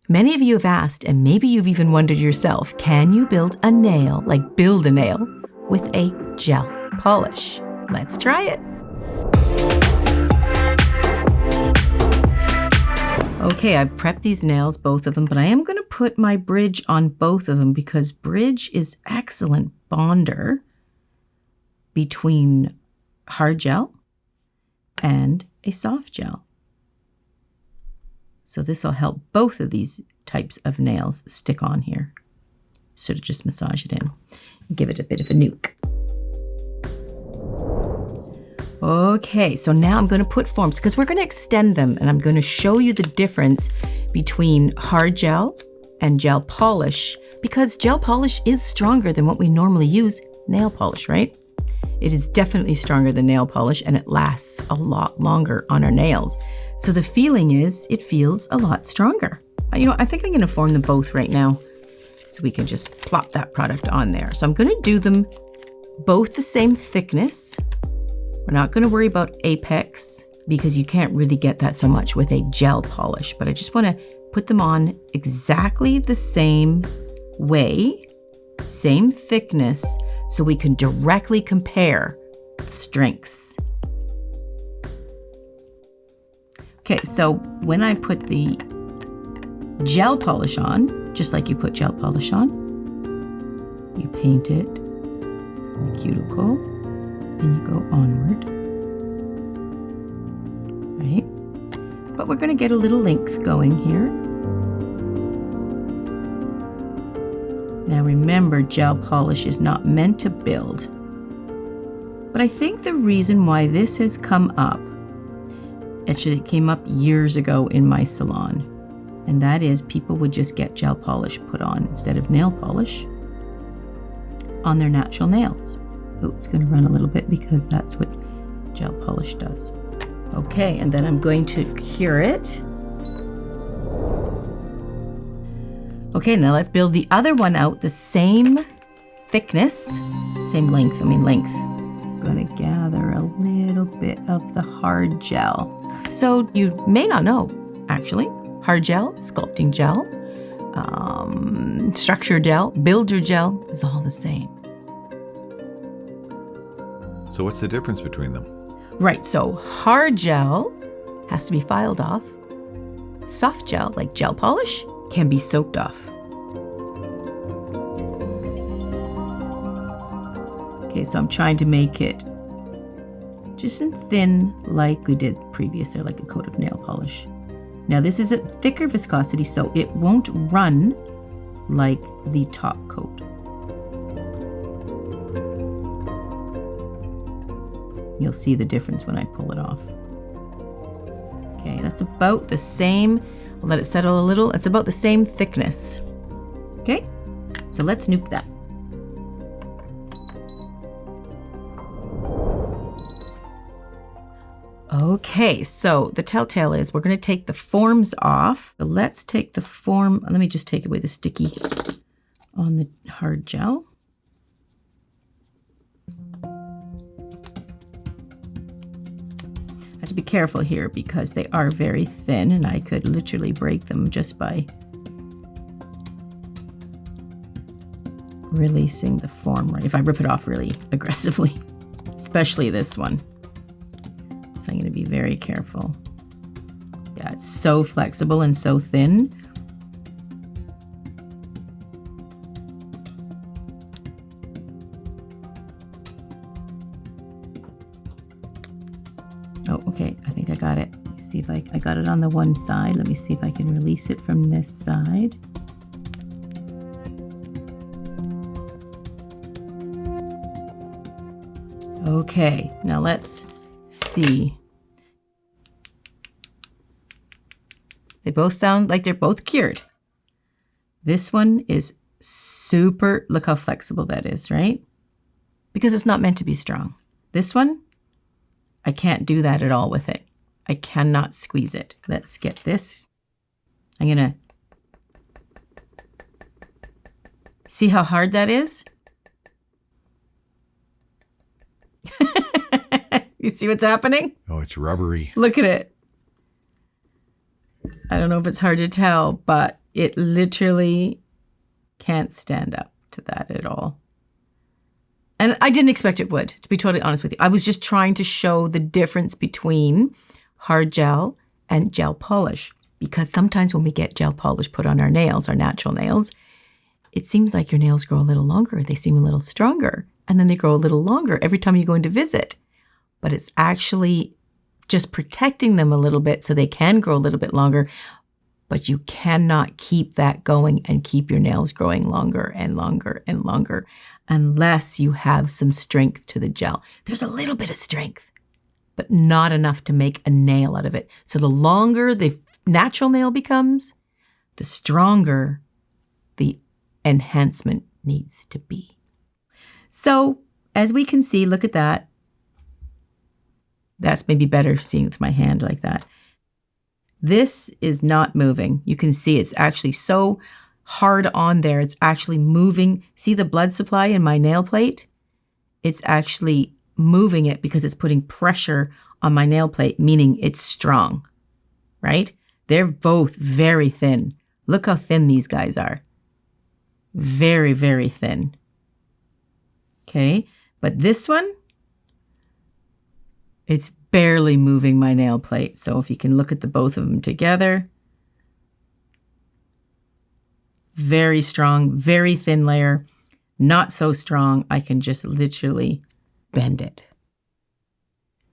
Many of you have asked, and maybe you've even wondered yourself, can you build a nail, with a gel polish? Let's try it. Okay, I've prepped these nails, both of them, but I am going to put my bridge on both of them because bridge is excellent bonder between hard gel and a soft gel. So this will help both of these types of nails stick on here. Sort of just massage it in and give it a bit of a nuke. Okay, so now I'm going to put forms because we're going to extend them, and I'm going to show you the difference between hard gel and gel polish, because gel polish is stronger than what we normally use nail polish, right? It is definitely stronger than nail polish, and it lasts a lot longer on our nails. So the feeling is it feels a lot stronger. I think I'm going to form them both right now so we can just plop that product on there. So I'm going to do them both the same thickness. We're not going to worry about apex because you can't really get that so much with a gel polish, but I just want to put them on exactly the same way, same thickness, so we can directly compare the strengths. Okay, so when I put the gel polish on, just like you put gel polish on, you paint it in the cuticle and you go onward, right? But we're going to get a little length going here. Now remember, gel polish is not meant to build. But I think the reason why this has come up, actually it came up years ago in my salon, and that is people would just get gel polish put on instead of nail polish on their natural nails. Oh, it's going to run a little bit because that's what gel polish does. Okay, and then I'm going to cure it. Okay, now let's build the other one out the same thickness, same length, length. I'm going to gather a little bit of the hard gel. So you may not know, actually, hard gel, sculpting gel, structure gel, builder gel is all the same. So what's the difference between them? Right, so hard gel has to be filed off. Soft gel, like gel polish, can be soaked off. Okay, so I'm trying to make it just in thin like we did previously, like a coat of nail polish. Now this is a thicker viscosity, so it won't run like the top coat. You'll see the difference when I pull it off. Okay, that's about the same. I'll let it settle a little. It's about the same thickness. Okay, so let's nuke that. Okay, so the telltale is we're going to take the forms off. So let's take the form. Let me just take away the sticky on the hard gel. I have to be careful here because they are very thin and I could literally break them just by releasing the form, right? If I rip it off really aggressively, especially this one. So I'm going to be very careful. Yeah, it's so flexible and so thin. Oh, okay, I think I got it. Let me see if I got it on the one side. Let me see if I can release it from this side. Okay, now let's see. They both sound like they're both cured. This one is super, look how flexible that is, right? Because it's not meant to be strong. This one, I can't do that at all with it. I cannot squeeze it. Let's get this. I'm gonna see how hard that is. You see what's happening? Oh, it's rubbery. Look at it. I don't know if it's hard to tell, but It literally can't stand up to that at all. And I didn't expect it would, to be totally honest with you. I was just trying to show the difference between hard gel and gel polish. Because sometimes when we get gel polish put on our nails, our natural nails, it seems like your nails grow a little longer. They seem a little stronger. And then they grow a little longer every time you go in to visit. But it's actually just protecting them a little bit so they can grow a little bit longer. But you cannot keep that going and keep your nails growing longer and longer and longer unless you have some strength to the gel. There's a little bit of strength, but not enough to make a nail out of it. So the longer the natural nail becomes, the stronger the enhancement needs to be. So as we can see, look at that. That's maybe better seeing with my hand like that. This is not moving. You can see it's actually so hard on there. It's actually moving. See the blood supply in my nail plate? It's actually moving it because it's putting pressure on my nail plate, meaning it's strong, right? They're both very thin. Look how thin these guys are. Very, very thin. Okay, but this one, it's barely moving my nail plate. So if you can look at the both of them together, very strong, very thin layer, not so strong. I can just literally bend it.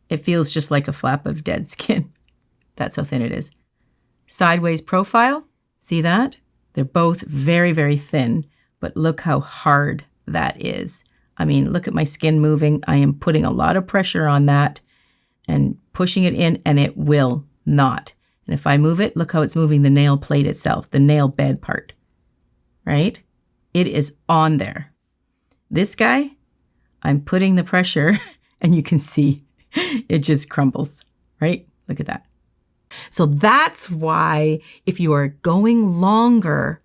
It feels just like a flap of dead skin. That's how thin it is. Sideways profile, see that? They're both very, very thin, but look how hard that is. I mean, look at my skin moving. I am putting a lot of pressure on that and pushing it in, and it will not. And if I move it, look how it's moving the nail plate itself, the nail bed part, right? It is on there. This guy, I'm putting the pressure, and you can see it just crumbles, right? Look at that. So that's why if you are going longer,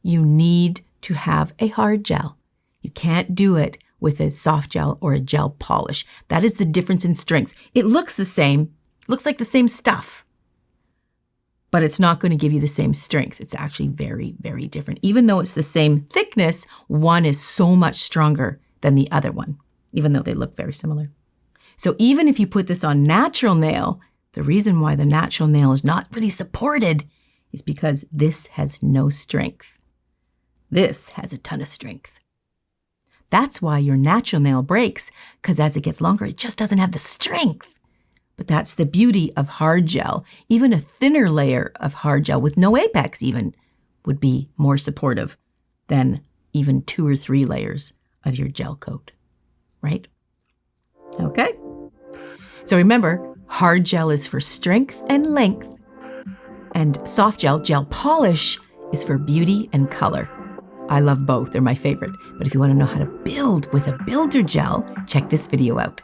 you need to have a hard gel. You can't do it with a soft gel or a gel polish. That is the difference in strengths. It looks the same, looks like the same stuff, but it's not going to give you the same strength. It's actually very, very different. Even though it's the same thickness, one is so much stronger than the other one, even though they look very similar. So even if you put this on natural nail, the reason why the natural nail is not really supported is because this has no strength. This has a ton of strength. That's why your natural nail breaks, because as it gets longer, it just doesn't have the strength. But that's the beauty of hard gel. Even a thinner layer of hard gel with no apex even would be more supportive than even 2 or 3 layers of your gel coat, right? Okay. So remember, hard gel is for strength and length, and soft gel, gel polish, is for beauty and color. I love both. They're my favorite. But if you want to know how to build with a builder gel, check this video out.